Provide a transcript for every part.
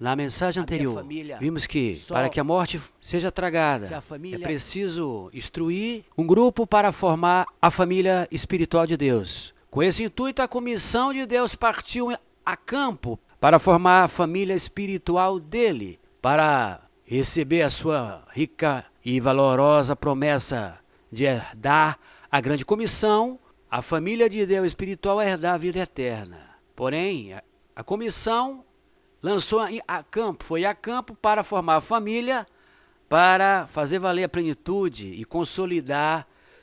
Na mensagem anterior, vimos que para que a morte seja tragada, é preciso instruir um grupo para formar a família espiritual de Deus. Com esse intuito, a comissão de Deus partiu a campo para formar a família espiritual dele, para receber a sua rica e valorosa promessa de herdar a grande comissão. A família de Deus espiritual herdar a vida eterna. Porém, a comissão foi a campo para formar a família, para fazer valer a plenitude e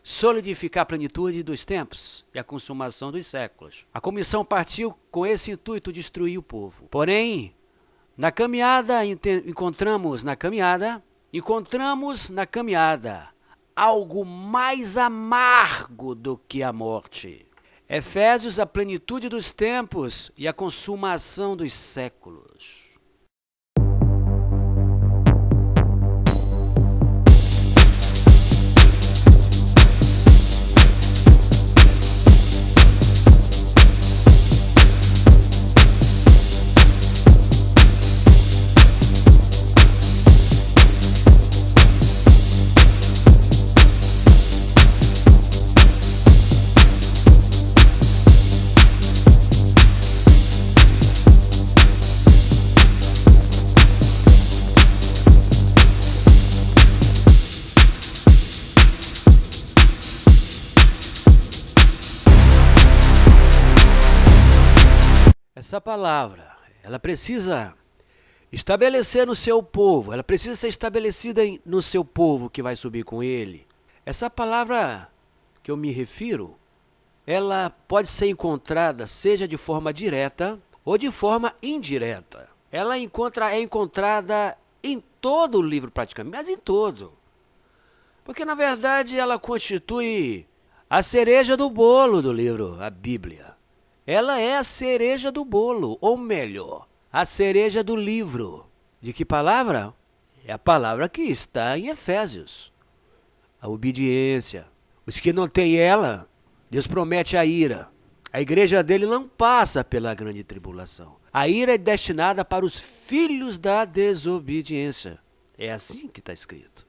solidificar a plenitude dos tempos e a consumação dos séculos. A comissão partiu com esse intuito de destruir o povo. Porém, encontramos na caminhada algo mais amargo do que a morte. Efésios, a plenitude dos tempos e a consumação dos séculos. Essa palavra, ela precisa estabelecer no seu povo, ela precisa ser estabelecida no seu povo que vai subir com ele. Essa palavra que eu me refiro, ela pode ser encontrada seja de forma direta ou de forma indireta. Ela é encontrada em todo o livro praticamente, mas em todo. Porque na verdade ela constitui a cereja do bolo do livro, a Bíblia. Ela é a cereja do bolo, ou melhor, a cereja do livro. De que palavra? É a palavra que está em Efésios. A obediência. Os que não têm ela, Deus promete a ira. A igreja dele não passa pela grande tribulação. A ira é destinada para os filhos da desobediência. É assim que está escrito.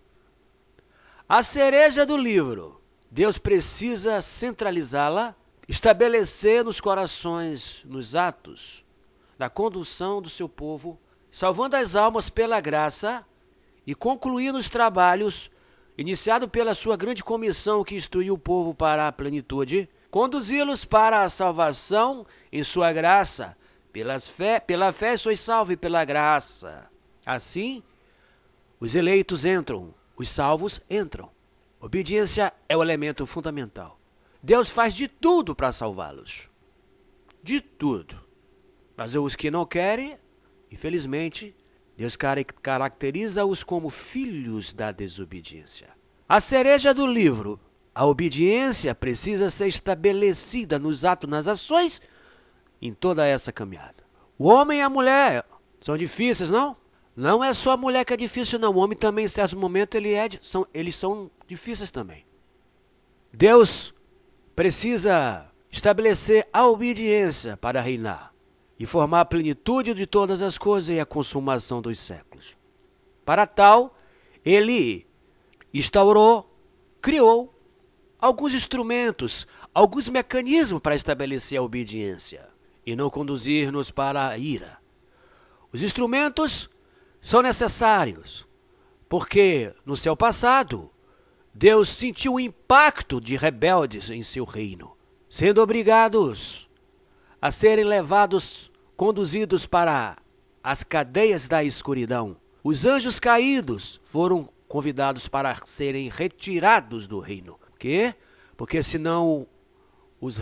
A cereja do livro. Deus precisa centralizá-la, estabelecer nos corações, nos atos da condução do seu povo, salvando as almas pela graça e concluindo os trabalhos iniciado pela sua grande comissão que instruiu o povo para a plenitude, conduzi-los para a salvação em sua graça. Pela fé sois salvos pela graça. Assim, os eleitos entram, os salvos entram. Obediência é o elemento fundamental. Deus faz de tudo para salvá-los. De tudo. Mas os que não querem, infelizmente, Deus caracteriza-os como filhos da desobediência. A cereja do livro, a obediência precisa ser estabelecida nos atos, nas ações, em toda essa caminhada. O homem e a mulher são difíceis, não? Não é só a mulher que é difícil, não. O homem também, em certos momentos, eles são difíceis também. Deus precisa estabelecer a obediência para reinar e formar a plenitude de todas as coisas e a consumação dos séculos. Para tal, ele criou alguns instrumentos, alguns mecanismos para estabelecer a obediência e não conduzir-nos para a ira. Os instrumentos são necessários, porque no seu passado, Deus sentiu o impacto de rebeldes em seu reino, sendo obrigados a serem conduzidos para as cadeias da escuridão. Os anjos caídos foram convidados para serem retirados do reino. Por quê? Porque senão os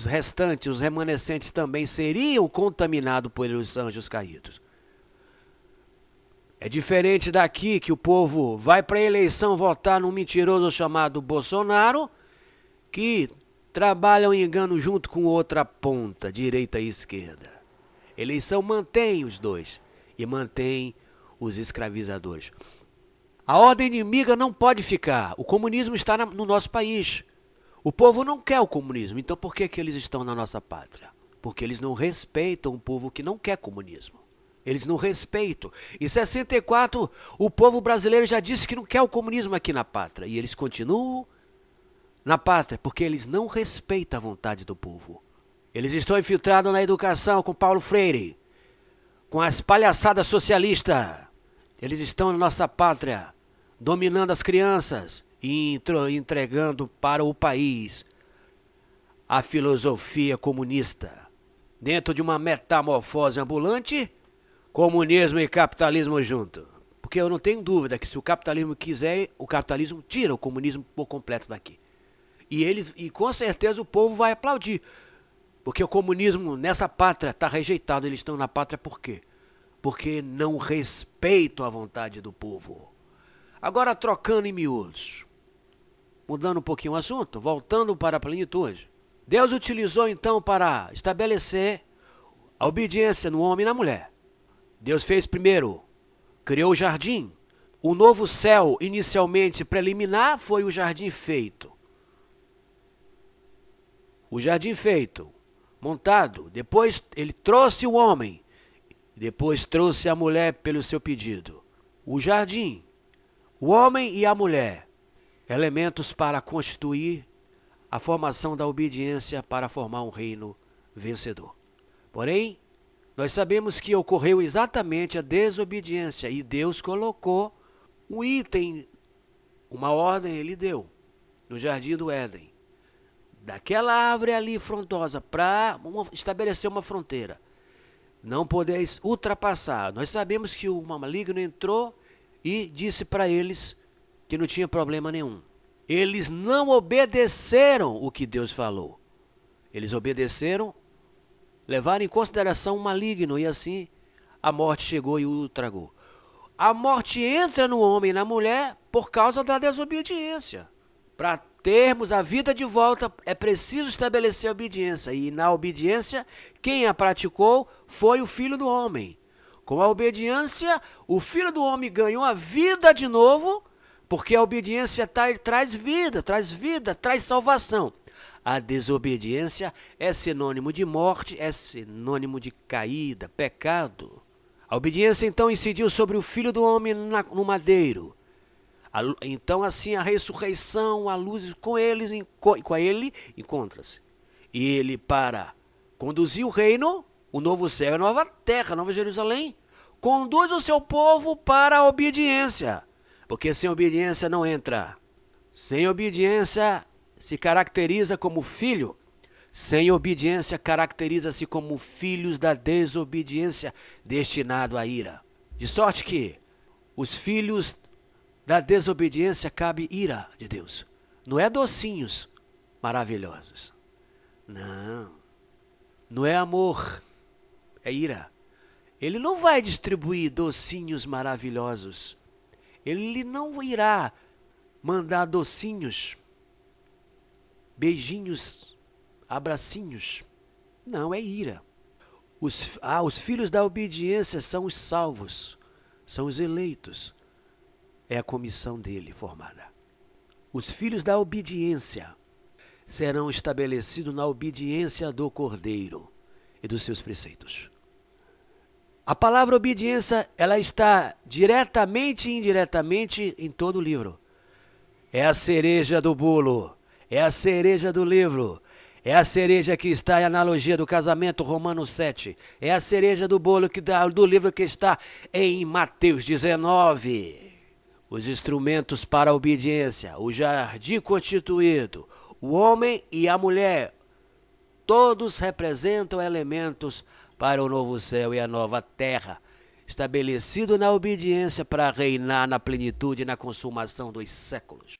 restantes, os remanescentes também seriam contaminados pelos anjos caídos. É diferente daqui que o povo vai para a eleição votar num mentiroso chamado Bolsonaro, que trabalha o engano junto com outra ponta, direita e esquerda. Eleição mantém os dois e mantém os escravizadores. A ordem inimiga não pode ficar. O comunismo está no nosso país. O povo não quer o comunismo. Então por que eles estão na nossa pátria? Porque eles não respeitam o povo que não quer comunismo. Eles não respeitam. Em 64, o povo brasileiro já disse que não quer o comunismo aqui na pátria. E eles continuam na pátria porque eles não respeitam a vontade do povo. Eles estão infiltrados na educação com Paulo Freire, com as palhaçadas socialistas. Eles estão na nossa pátria, dominando as crianças e entregando para o país a filosofia comunista. Dentro de uma metamorfose ambulante, comunismo e capitalismo junto. Porque eu não tenho dúvida que se o capitalismo quiser, o capitalismo tira o comunismo por completo daqui. E com certeza o povo vai aplaudir. Porque o comunismo nessa pátria está rejeitado. Eles estão na pátria por quê? Porque não respeitam a vontade do povo. Agora trocando em miúdos, mudando um pouquinho o assunto, voltando para a plenitude. Deus utilizou então para estabelecer a obediência no homem e na mulher. Deus fez primeiro, criou o jardim. O novo céu, inicialmente preliminar, foi o jardim feito. O jardim feito, montado. Depois ele trouxe o homem. Depois trouxe a mulher pelo seu pedido. O jardim, o homem e a mulher, elementos para constituir a formação da obediência para formar um reino vencedor. Porém, nós sabemos que ocorreu exatamente a desobediência e Deus colocou um item, uma ordem ele deu no jardim do Éden. Daquela árvore ali frondosa para estabelecer uma fronteira. Não podeis ultrapassar. Nós sabemos que o maligno entrou e disse para eles que não tinha problema nenhum. Eles não obedeceram o que Deus falou. Eles obedeceram, levaram em consideração o maligno e assim a morte chegou e o tragou. A morte entra no homem e na mulher por causa da desobediência. Para termos a vida de volta é preciso estabelecer a obediência. E na obediência, quem a praticou foi o Filho do Homem. Com a obediência, o Filho do Homem ganhou a vida de novo, porque a obediência traz vida, traz salvação. A desobediência é sinônimo de morte, é sinônimo de caída, pecado. A obediência então incidiu sobre o Filho do Homem no madeiro. Então assim a ressurreição, a luz com ele encontra-se. E ele para conduzir o reino, o novo céu e a nova terra, a nova Jerusalém, conduz o seu povo para a obediência. Porque sem obediência não entra. Sem obediência se caracteriza como filho. Sem obediência caracteriza-se como filhos da desobediência, destinado à ira. De sorte que os filhos da desobediência cabe ira de Deus. Não é docinhos maravilhosos. Não. Não é amor. É ira. Ele não vai distribuir docinhos maravilhosos. Ele não irá mandar docinhos, beijinhos, abracinhos. Não, é ira. Os filhos da obediência são os salvos, são os eleitos. É a comissão dele formada. Os filhos da obediência serão estabelecidos na obediência do Cordeiro e dos seus preceitos. A palavra obediência, ela está diretamente e indiretamente em todo o livro. É a cereja do bolo, é a cereja do livro, é a cereja que está em analogia do casamento, Romanos 7. É a cereja do bolo do livro que está em Mateus 19. Os instrumentos para a obediência, o jardim constituído, o homem e a mulher, todos representam elementos para o novo céu e a nova terra, estabelecido na obediência para reinar na plenitude e na consumação dos séculos.